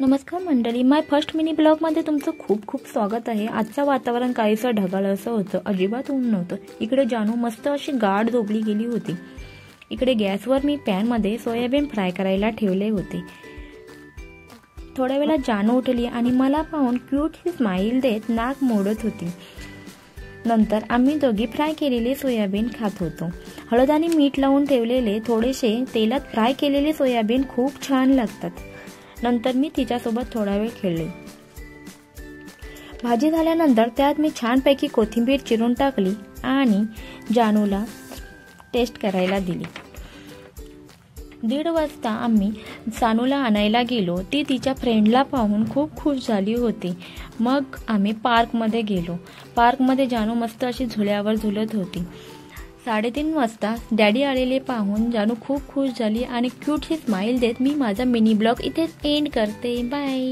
नमस्कार मंडळी, माय first mini ब्लॉगमध्ये तुमचं खूप खूप स्वागत आहे। आजचं वातावरण काहीसं ढगाळ असं होतं, अजिबात ऊन नव्हतं। इकडे जानू मस्त अशी गाढ झोपली गेली होती। इकडे गॅसवर मी पॅनमध्ये सोयाबीन फ्राय करायला ठेवले होते। थोड्या वेळात जानू उठली आणि मला पाहून क्यूट स्माइल देत नाक मोडत होती। नंतर आम्ही दोघी फ्राय केलेले सोयाबीन खात होतो। हळद आणि मीठ लावून ठेवलेले थोडेसे तेलात फ्राय केलेले सोयाबीन खूप छान लागतात। नंतर मी तिच्यासोबत थोडा वेळ खेळले। भाजी झाल्यानंतर त्यात मी छानपैकी कोथिंबीर चिरून टाकली आणि जानूला टेस्ट करायला दिली। 1:30 वाजता आम्ही सानूला आणायला गेलो। ती तिच्या फ्रेंडला पाहून खूप खुश झाली होती। मग आम्ही पार्कमध्ये गेलो। पार्कमध्ये जानू मस्त अशी झुल्यावर झुलत होती। 3:30 वाजता डॅडी आलेले पाहून जानू खूप खुश झाली आणि क्यूट स्माइल देत मी माझा मिनी ब्लॉग इथेच एंड करते। बाय।